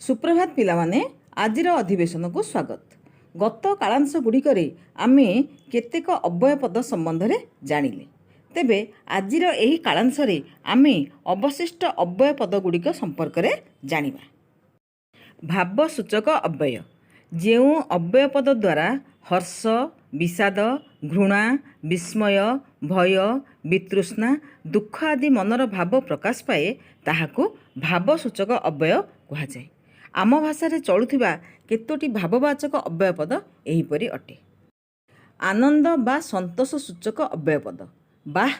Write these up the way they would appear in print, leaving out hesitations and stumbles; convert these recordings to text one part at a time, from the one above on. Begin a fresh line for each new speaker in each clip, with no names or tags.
सुप्रभात पिलामाने आजिर अधिवेशन को स्वागत। गत कालांश गुड़िकरे आमे केतेक अव्यय पद संबंध में जानिले। तेबे आजिर एही कालांशरे आमे अवशिष्ट अव्यय पद गुड़िक संपर्क में जानिबा। भावसूचक अव्यय जेउ अव्यय पद द्वारा हर्ष, विषाद, घृणा, विस्मय, भय, वितृष्णा, दुख आदि मनर भाव प्रकाश पाए ताहाकू भावसूचक अव्यय कहुए। आम भाषा चलुथिबा केतोटी भाववाचक अव्यय पद एहीपरि अटे। आनंद बा संतोष सूचक अव्यय पद वाह,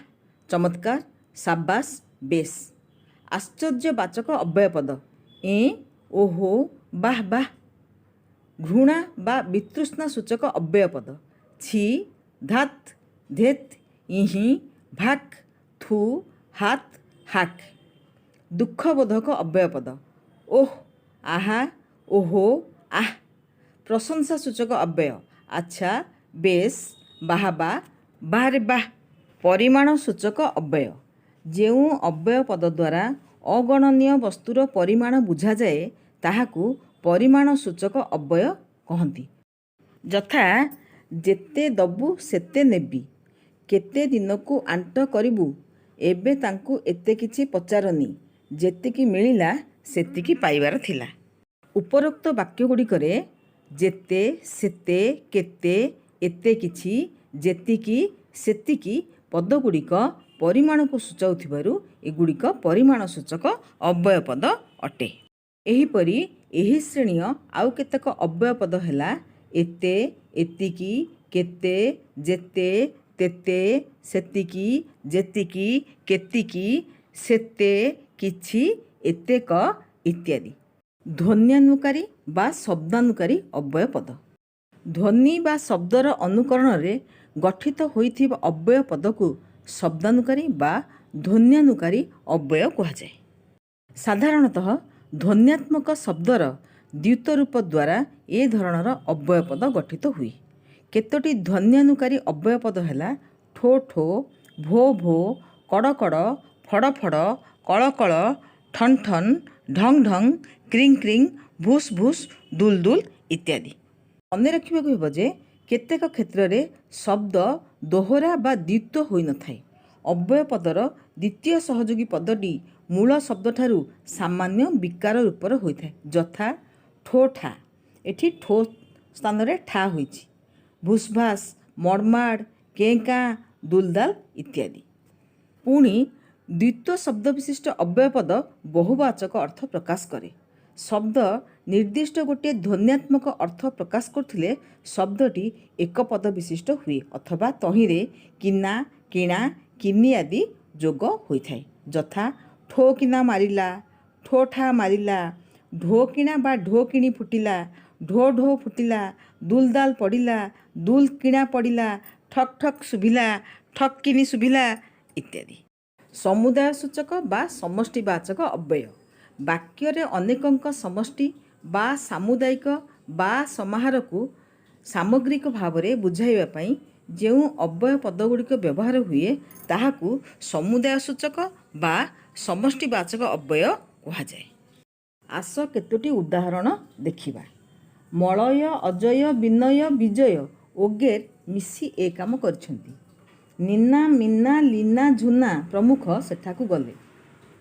चमत्कार, साबास, बेस। आश्चर्यवाचक अव्यय पद ए, ओहो, वाह वाह। घृणा बा वितृष्णा सूचक अव्यय पद छी, धात, धेत, इहि, भाक, थू, हाथ, हाक। दुखबोधक अव्यय पद ओह, आहा, ओहो, आह। प्रशंसा सूचक अव्यय अच्छा, बेस, बाहबा, बाहरे बाह। परिमाण सूचक अव्यय जेउ अव्यय पद द्वारा अगणनीय वस्तुर परिमाण बुझा जाए ताहाकू परिमाण सूचक अव्यय कहती। यथा जेते दबु सेते नेबी, केते दिनकू आंट करिबु, एबे तांकू एते किछि पचारनी, जेतिकी मिलिला सेतिकी पाइबार थिला। उपरोक्त वाक्यगुड़िकरे जेते, सेते, केते, एते किछि, जेतिकी, सेतिकी पदगुड़िक परिमाण को सूचाउथिबारु एगुड़िक परिमाण सूचक अव्यय पद अटे। एहीपरि एही श्रेणीय आउ केतेक अव्यय पद हेला एते, एतिकी, केते, जेते, तेते, सेतिकी, जेतिकी, केतिकी, सेते, किछि, एतेक इत्यादि। ध्वन्यानुकारी बा शब्दानुकारी अव्यय पद ध्वनि बा शब्दर अनुकरण रे गठित होइथिबा अव्यय पद को शब्दानुकारी बा ध्वन्यानुकारी अव्यय कहुए। साधारणतः ध्वन्यात्मक शब्दर द्युत रूप द्वारा ए धरणर अव्यय पद गठित हुए। केतोटी ध्वन्यानुकारी अव्यय पद हेला ठो ठो, भो भो, कड़ कड़, फड़ फड़, कळ कळ, ठन ठन, ढंग ढंग, क्रिंग क्रिंग, भूस भूस, दुल दुल इत्यादि। मने रखिबाकु हेबो जे केतेक क्षेत्र रे शब्द दोहरा बा द्वित्व होई न थाए। अव्यय पदर द्वितीय सहयोगी पदटी मूल शब्द ठारू सामान्य विकार रूपर होइथाए। यथा ठो ठा, एठी ठो स्थान रे ठा होइछि। भूसभास, मड़माड़, केका, दुलदाल इत्यादि। पुणी द्वित्व शब्द विशिष्ट अव्यय पद बहुवाचक अर्थ प्रकाश करे। शब्द निर्दिष्ट गोटे ध्वन्यात्मक अर्थ प्रकाश करथिले शब्दटी एक पद विशिष्ट हुए अथवा तहिरे किना, किणा, किनी आदि जोग होइथाए। यथा ठो किना मारिला, ठो ठा मारिला, ढो किणा बा ढो किणी फुटिला, ढो ढो फुटिला, दुलदाल पड़िला, दुल किणा पड़िला, ठक ठक शुभिला, ठक किनी शुभिला इत्यादि। समुदाय सूचक बा समष्टिवाचक अव्यय वाक्य अनेकंक समष्टि बा सामुदायिक बा समाहार को सामग्रिक भाव में बुझाइबा पई जेउ अव्यय पदगुड़िक व्यवहार हुए ताहाकू समुदाय सूचक बा समष्टिवाचक अव्यय कहुए। आस केतोटी उदाहरण देखिबा। मलय, अजय, विनय, विजय, ओगेर मिसी ए काम करछंती। नीना, मीना, लीना, झुना प्रमुख सेठाकू गले।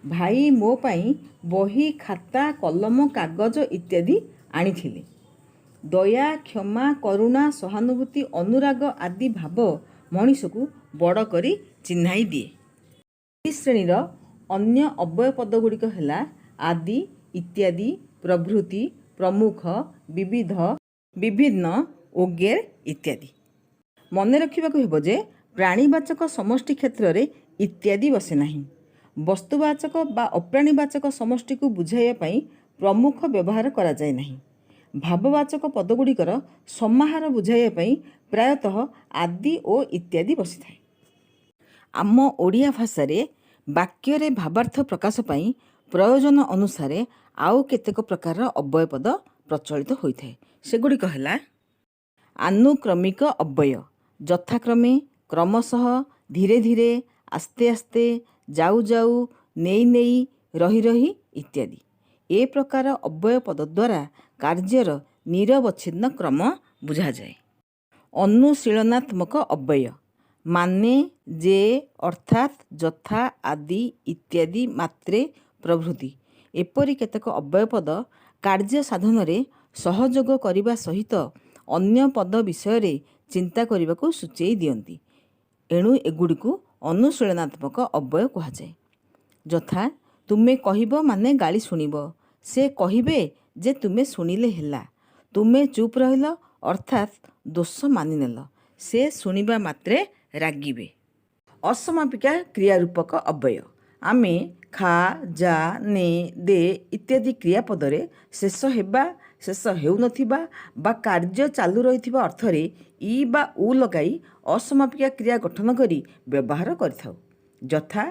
भाई मो पाई बही, खाता, कलम, कागज इत्यादि आनिथिले। दया, क्षमा, करुणा, सहानुभूति, अनुराग आदि भाव मनीष को बड़ करी चिन्हाई दिए। इस श्रेणीर अन्य अव्यय पदगुड़िक हेला आदि, इत्यादि, प्रभृति, प्रमुख, विविध, विभिन्न, ओगेर इत्यादि। मने रखिबाकु हेबो जे प्राणीवाचक समष्टि क्षेत्र रे इत्यादि बसे नाही। वस्तुवाचक बा अप्राणीवाचक समष्टि को बुझाइबा पई प्रमुख व्यवहार करा जाय नाही। भाववाचक पदगुड़िकर समाहार बुझाइबा पई प्रायतः आदि ओ इत्यादि बसिथाए। आम ओडिया भाषा रे वाक्य रे भावार्थ प्रकाश पई प्रयोजन अनुसारे आउ केतेक प्रकार अव्यय पद प्रचलित होइथाए। सेगुड़िक हेला आनुक्रमिक अव्यय यथाक्रमे, क्रमशः, धीरे धीरे, आस्ते आस्ते, जाऊ जाऊ, नेई नेई, रही रही इत्यादि। ଏ ପ୍ରକାର ଅବ୍ୟୟ ପଦ ଦ୍ୱାରା କାର୍ଯ୍ୟର ନିରବଚ୍ଛିନ୍ନ କ୍ରମ ବୁଝାଯାଏ। ଅନୁଶୀଳନାତ୍ମକ ଅବ୍ୟୟ ମାନେ, ଯେ, ଅର୍ଥାତ୍, ଯଥା, ଆଦି, ଇତ୍ୟାଦି, ମାତ୍ରେ ପ୍ରଭୃତି ଏପରି କେତେକ ଅବ୍ୟୟ ପଦ କାର୍ଯ୍ୟ ସାଧନରେ ସହଯୋଗ କରିବା ସହିତ ଅନ୍ୟ ପଦ ବିଷୟରେ ଚିନ୍ତା କରିବାକୁ ସୂଚାଇ ଦିଅନ୍ତି। ଏଣୁ ଏଗୁଡ଼ିକୁ ଅନୁଶୀଳନାତ୍ମକ ଅବ୍ୟୟ କୁହାଯାଏ। ଯଥା, ତୁମେ କହିବ ମାନେ ଗାଳି ଶୁଣିବ। ସେ କହିବେ ଯେ ତୁମେ ଶୁଣିଲେ ହେଲା। ତୁମେ ଚୁପ୍ ରହିଲ ଅର୍ଥାତ୍ ଦୋଷ ମାନିନେଲ। ସେ ଶୁଣିବା ମାତ୍ରେ ରାଗିବେ। ଅସମାପିକା କ୍ରିୟାରୂପକ ଅବ୍ୟୟ ଆମେ ଖା, ଯା, ନେ, ଦେ ଇତ୍ୟାଦି କ୍ରିୟାପଦରେ ଶେଷ ହେବା, ଶେଷ ହେଉନଥିବା ବା କାର୍ଯ୍ୟ ଚାଲୁ ରହିଥିବା ଅର୍ଥରେ ଇ ବା ଉ ଲଗାଇ ଅସମାପିକା କ୍ରିୟା ଗଠନ କରି ବ୍ୟବହାର କରିଥାଉ। ଯଥା,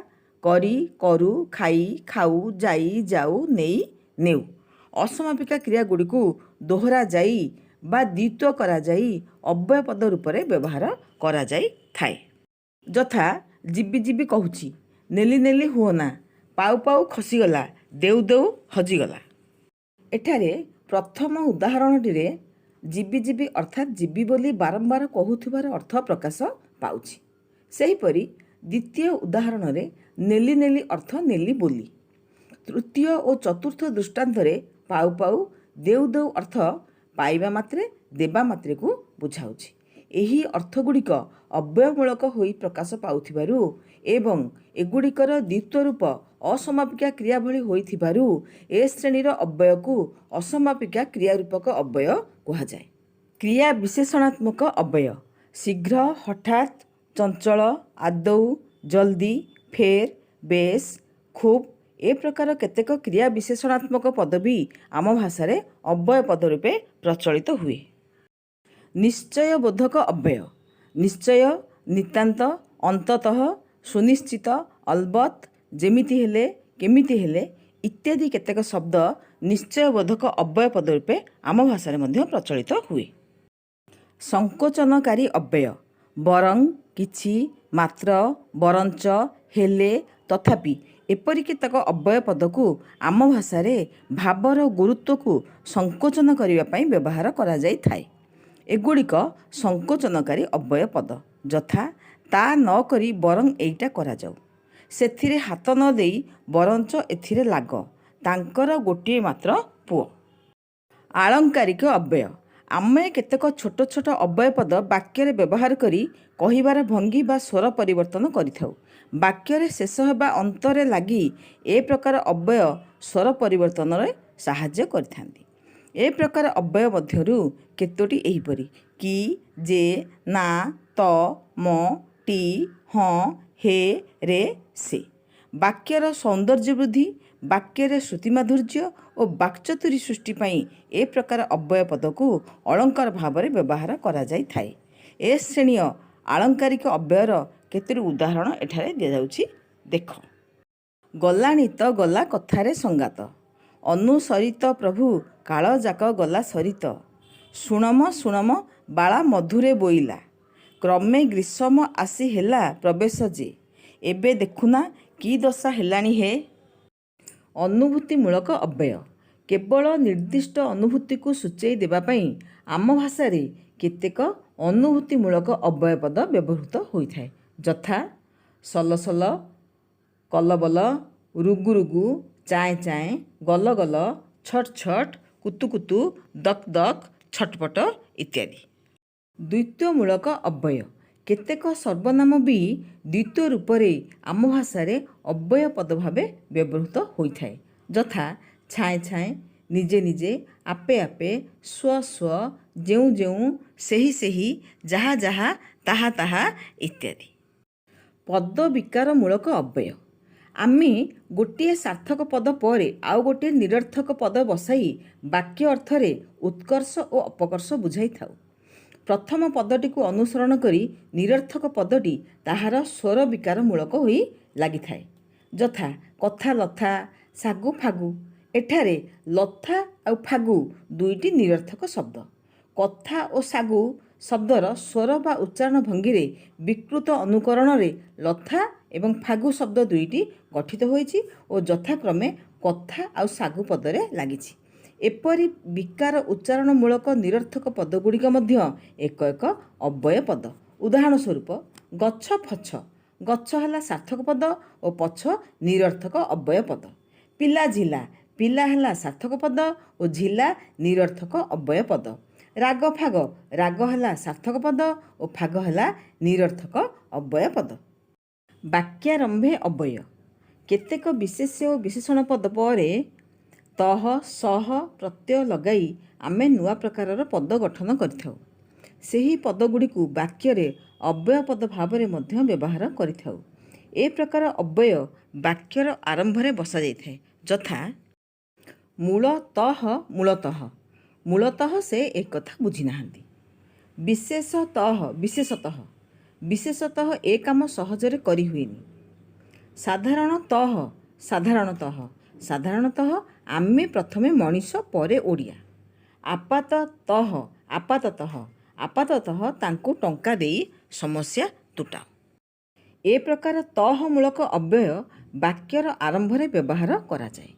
କରି, କରୁ, ଖାଇ, ଖାଉ, ଯାଇ, ଯାଉ, ନେଇ, ନେଉ। ଅସମାପିକା କ୍ରିୟାଗୁଡ଼ିକୁ ଦୋହରା ଯାଇ ବା ଦ୍ୱିତ୍ୱ କରାଯାଇ ଅବ୍ୟୟ ପଦ ରୂପରେ ବ୍ୟବହାର କରାଯାଇଥାଏ। ଯଥା, ଯିବି ଯିବି କହୁଛି, ନେଲି ନେଲି ହୁଅନା, ପାଉ ପାଉ ଖସିଗଲା, ଦେଉ ଦେଉ ହଜିଗଲା। ଏଠାରେ ପ୍ରଥମ ଉଦାହରଣଟିରେ ଯିବି ଯିବି ଅର୍ଥାତ୍ ଯିବି ବୋଲି ବାରମ୍ବାର କହୁଥିବାର ଅର୍ଥ ପ୍ରକାଶ ପାଉଛି। ସେହିପରି ଦ୍ୱିତୀୟ ଉଦାହରଣରେ ନେଲି ନେଲି ଅର୍ଥ ନେଲି ବୋଲି। ତୃତୀୟ ଓ ଚତୁର୍ଥ ଦୃଷ୍ଟାନ୍ତରେ ପାଉ ପାଉ, ଦେଉ ଦେଉ ଅର୍ଥ ପାଇବା ମାତ୍ରେ, ଦେବା ମାତ୍ରେକୁ ବୁଝାଉଛି। ଏହି ଅର୍ଥଗୁଡ଼ିକ ଅବ୍ୟୟମୂଳକ ହୋଇ ପ୍ରକାଶ ପାଉଥିବାରୁ ଏବଂ ଏଗୁଡ଼ିକର ଦ୍ୱିତ୍ୱ ରୂପ ଅସମାପିକା କ୍ରିୟା ଭଳି ହୋଇଥିବାରୁ ଏ ଶ୍ରେଣୀର ଅବ୍ୟୟକୁ ଅସମାପିକା କ୍ରିୟାରୂପକ ଅବ୍ୟୟ କୁହାଯାଏ। କ୍ରିୟା ବିଶେଷଣାତ୍ମକ ଅବ୍ୟୟ ଶୀଘ୍ର, ହଠାତ୍, ଚଞ୍ଚଳ, ଆଦୌ, ଜଲ୍ଦି, ଫେର୍, ବେଶ୍, ଖୁବ୍ ଏ ପ୍ରକାର କେତେକ କ୍ରିୟା ବିଶେଷଣାତ୍ମକ ପଦ ବି ଆମ ଭାଷାରେ ଅବ୍ୟୟ ପଦ ରୂପେ ପ୍ରଚଳିତ ହୁଏ। ନିଶ୍ଚୟବୋଧକ ଅବ୍ୟୟ ନିଶ୍ଚୟ, ନିତାନ୍ତ, ଅନ୍ତତଃ, ସୁନିଶ୍ଚିତ, ଅଲବତ୍, ଯେମିତି ହେଲେ, କେମିତି ହେଲେ ଇତ୍ୟାଦି କେତେକ ଶବ୍ଦ ନିଶ୍ଚୟବୋଧକ ଅବ୍ୟୟ ପଦ ରୂପେ ଆମ ଭାଷାରେ ମଧ୍ୟ ପ୍ରଚଳିତ ହୁଏ। ସଂକୋଚନକାରୀ ଅବ୍ୟୟ ବରଂ, କିଛି, ମାତ୍ର, ବରଞ୍ଚ, ହେଲେ, ତଥାପି ଏପରି କେତେକ ଅବ୍ୟୟ ପଦକୁ ଆମ ଭାଷାରେ ଭାବର ଗୁରୁତ୍ୱକୁ ସଂକୋଚନ କରିବା ପାଇଁ ବ୍ୟବହାର କରାଯାଇଥାଏ। ଏଗୁଡ଼ିକ ସଂକୋଚନକାରୀ ଅବ୍ୟୟ ପଦ। ଯଥା, ତା ନ କରି ବରଂ ଏଇଟା କରାଯାଉ, ସେଥିରେ ହାତ ନ ଦେଇ ବରଞ୍ଚ ଏଥିରେ ଲାଗ, ତାଙ୍କର ଗୋଟିଏ ମାତ୍ର ପୁଅ। ଆଳଙ୍କାରିକ ଅବ୍ୟୟ ଆମେ କେତେକ ଛୋଟ ଛୋଟ ଅବ୍ୟୟ ପଦ ବାକ୍ୟରେ ବ୍ୟବହାର କରି କହିବାର ଭଙ୍ଗୀ ବା ସ୍ୱର ପରିବର୍ତ୍ତନ କରିଥାଉ। ବାକ୍ୟରେ ଶେଷ ହେବା ଅନ୍ତରେ ଲାଗି ଏ ପ୍ରକାର ଅବ୍ୟୟ ସ୍ୱର ପରିବର୍ତ୍ତନରେ ସାହାଯ୍ୟ କରିଥାନ୍ତି। ଏ ପ୍ରକାର ଅବ୍ୟୟ ମଧ୍ୟରୁ କେତୋଟି ଏହିପରି: କି, ଯେ, ନା, ତ, ମ, ଟି, ହଁ, ହେ, ରେ, ସେ। ବାକ୍ୟର ସୌନ୍ଦର୍ଯ୍ୟ ବୃଦ୍ଧି, ବାକ୍ୟରେ ଶ୍ରୁତିମାଧୁର୍ଯ୍ୟ ଓ ବାକ୍ଚାତୁରୀ ସୃଷ୍ଟି ପାଇଁ ଏ ପ୍ରକାର ଅବ୍ୟୟ ପଦକୁ ଅଳଙ୍କାର ଭାବରେ ବ୍ୟବହାର କରାଯାଇଥାଏ। ଏ ଶ୍ରେଣୀୟ ଆଳଙ୍କାରିକ ଅବ୍ୟୟର କେତୋଟି ଉଦାହରଣ ଏଠାରେ ଦିଆଯାଉଛି, ଦେଖ। ଗଲାଣି ତ ଗଲା କଥାରେ ସଙ୍ଗାତ, ଅନୁସରିତ ପ୍ରଭୁ କାଳଯାକ ଗଲା ସରିତ, ଶୁଣମ ଶୁଣମ ବାଳା ମଧୁରେ ବୋଇଲା, କ୍ରମେ ଗ୍ରୀଷମ ଆସି ହେଲା ପ୍ରବେଶ ଯେ, ଏବେ ଦେଖୁନା କି ଦଶା ହେଲାଣି ହେ। ଅନୁଭୂତିମୂଳକ ଅବ୍ୟୟ କେବଳ ନିର୍ଦ୍ଦିଷ୍ଟ ଅନୁଭୂତିକୁ ସୂଚାଇ ଦେବା ପାଇଁ ଆମ ଭାଷାରେ କେତେକ ଅନୁଭୂତିମୂଳକ ଅବ୍ୟୟ ପଦ ବ୍ୟବହୃତ ହୋଇଥାଏ। ଯଥା, ସଲସଲ, କଲବଲ, ରୁଗୁ ରୁଗୁ, ଚାଏଁ ଚାଏଁ, ଗଲ ଗଲ, ଛଟ୍ ଛଟ୍, କୁତୁ କୁତୁ, ଦକ୍ ଦକ୍, ଛଟପଟ ଇତ୍ୟାଦି। ଦ୍ୱିତ୍ୱମୂଳକ ଅବ୍ୟୟ କେତେକ ସର୍ବନାମ ବି ଦ୍ୱିତ୍ୱ ରୂପରେ ଆମ ଭାଷାରେ ଅବ୍ୟୟ ପଦ ଭାବେ ବ୍ୟବହୃତ ହୋଇଥାଏ। ଯଥା, ଛାଏଁ ଛାଏଁ, ନିଜେ ନିଜେ, ଆପେ ଆପେ, ସ୍ୱ ସ୍ୱ, ଯେଉଁ ଯେଉଁ, ସେହି ସେହି, ଯାହା ଯାହା, ତାହା ତାହା ଇତ୍ୟାଦି। ପଦ ବିକାରମୂଳକ ଅବ୍ୟୟ ଆମେ ଗୋଟିଏ ସାର୍ଥକ ପଦ ପରେ ଆଉ ଗୋଟିଏ ନିରର୍ଥକ ପଦ ବସାଇ ବାକ୍ୟ ଅର୍ଥରେ ଉତ୍କର୍ଷ ଓ ଅପକର୍ଷ ବୁଝାଇଥାଉ। ପ୍ରଥମ ପଦଟିକୁ ଅନୁସରଣ କରି ନିରର୍ଥକ ପଦଟି ତାହାର ସ୍ୱର ବିକାରମୂଳକ ହୋଇ ଲାଗିଥାଏ। ଯଥା, କଥା ଲଥା, ଶାଗୁ ଫାଗୁ। ଏଠାରେ ଲଥା ଆଉ ଫାଗୁ ଦୁଇଟି ନିରର୍ଥକ ଶବ୍ଦ। କଥା ଓ ଶାଗୁ ଶବ୍ଦର ସ୍ୱର ବା ଉଚ୍ଚାରଣ ଭଙ୍ଗୀରେ ବିକୃତ ଅନୁକରଣରେ ଲଥା ଏବଂ ଫାଗୁ ଶବ୍ଦ ଦୁଇଟି ଗଠିତ ହୋଇଛି ଓ ଯଥାକ୍ରମେ କଥା ଆଉ ଶାଗୁ ପଦରେ ଲାଗିଛି। ଏପରି ବିକାର ଉଚ୍ଚାରଣମୂଳକ ନିରର୍ଥକ ପଦଗୁଡ଼ିକ ମଧ୍ୟ ଏକ ଏକ ଅବ୍ୟୟ ପଦ। ଉଦାହରଣ ସ୍ୱରୂପ ଗଛ ଫଛ, ଗଛ ହେଲା ସାର୍ଥକ ପଦ ଓ ପଛ ନିରର୍ଥକ ଅବ୍ୟୟ ପଦ। ପିଲା ଝିଲା, ପିଲା ହେଲା ସାର୍ଥକ ପଦ ଓ ଝିଲା ନିରର୍ଥକ ଅବ୍ୟୟ ପଦ। ରାଗ ଫାଗ, ରାଗ ହେଲା ସାର୍ଥକ ପଦ ଓ ଫାଗ ହେଲା ନିରର୍ଥକ ଅବ୍ୟୟ ପଦ। ବାକ୍ୟାରମ୍ଭେ ଅବ୍ୟୟ। କେତେକ ବିଶେଷ୍ୟ ଓ ବିଶେଷଣ ପଦ ପରେ ତହ ସହ ପ୍ରତ୍ୟୟ ଲଗାଇ ଆମେ ନୂଆ ପ୍ରକାରର ପଦ ଗଠନ କରିଥାଉ। ସେହି ପଦଗୁଡ଼ିକୁ ବାକ୍ୟରେ ଅବ୍ୟୟ ପଦ ଭାବରେ ମଧ୍ୟ ବ୍ୟବହାର କରିଥାଉ। ଏ ପ୍ରକାର ଅବ୍ୟୟ ବାକ୍ୟର ଆରମ୍ଭରେ ବସାଯାଇଥାଏ। ଯଥା ମୂଳତଃ ମୂଳତଃ, ମୂଳତଃ ସେ ଏକଥା ବୁଝିନାହାନ୍ତି। ବିଶେଷତଃ ବିଶେଷତଃ, ବିଶେଷତଃ ଏ କାମ ସହଜରେ କରିହୁଏନି। ସାଧାରଣତଃ ସାଧାରଣତଃ, ସାଧାରଣତଃ ଆମେ ପ୍ରଥମେ ମଣିଷ ପରେ ଓଡ଼ିଆ। ଆପାତତଃ ଆପାତତଃ, ଆପାତତଃ ତାଙ୍କୁ ଟଙ୍କା ଦେଇ ସମସ୍ୟା ତୁଟାଅ। ଏ ପ୍ରକାର ତଃ ମୂଳକ ଅବ୍ୟୟ ବାକ୍ୟର ଆରମ୍ଭରେ ବ୍ୟବହାର କରାଯାଏ।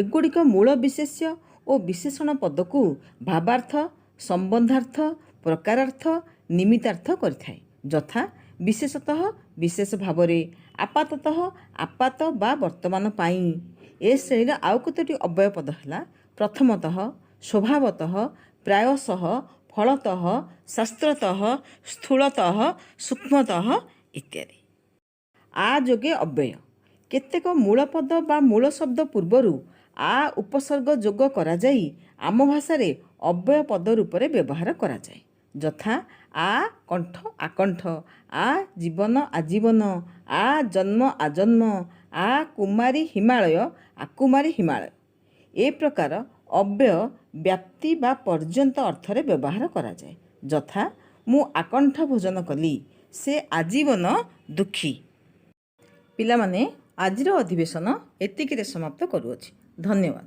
ଏଗୁଡ଼ିକ ମୂଳ ବିଶେଷ୍ୟ ଓ ବିଶେଷଣ ପଦକୁ ଭାବାର୍ଥ, ସମ୍ବନ୍ଧାର୍ଥ, ପ୍ରକାରାର୍ଥ, ନିମିତ୍ତାର୍ଥ କରିଥାଏ। ଯଥା ବିଶେଷତଃ ବିଶେଷ ଭାବରେ, ଆପାତତଃ ଆପାତ ବା ବର୍ତ୍ତମାନ ପାଇଁ। ଏ ଶ୍ରେଣୀର ଆଉ କେତୋଟି ଅବ୍ୟୟ ପଦ ହେଲା ପ୍ରଥମତଃ, ସ୍ୱଭାବତଃ, ପ୍ରାୟଶଃ, ଫଳତଃ, ଶାସ୍ତ୍ରତଃ, ସ୍ଥୂଳତଃ, ସୂକ୍ଷ୍ମତଃ ଇତ୍ୟାଦି। ଆ ଯୋଗେ ଅବ୍ୟୟ। କେତେକ ମୂଳ ପଦ ବା ମୂଳ ଶବ୍ଦ ପୂର୍ବରୁ ଆ ଉପସର୍ଗ ଯୋଗ କରାଯାଇ ଆମ ଭାଷାରେ ଅବ୍ୟୟ ପଦ ରୂପରେ ବ୍ୟବହାର କରାଯାଏ। ଯଥା ଆ କଣ୍ଠ ଆକଣ୍ଠ, ଆ ଜୀବନ ଆଜୀବନ, ଆ ଜନ୍ମ ଆଜନ୍ମ, ଆ କୁମାରୀ ହିମାଳୟ ଆକୁମାରୀ ହିମାଳୟ। ଏ ପ୍ରକାର ଅବ୍ୟୟ ବ୍ୟାପ୍ତି ବା ପର୍ଯ୍ୟନ୍ତ ଅର୍ଥରେ ବ୍ୟବହାର କରାଯାଏ। ଯଥା ମୁଁ ଆକଣ୍ଠ ଭୋଜନ କଲି, ସେ ଆଜୀବନ ଦୁଃଖୀ। ପିଲାମାନେ, ଆଜିର ଅଧିବେଶନ ଏତିକିରେ ସମାପ୍ତ କରୁଅଛି। ଧନ୍ୟବାଦ।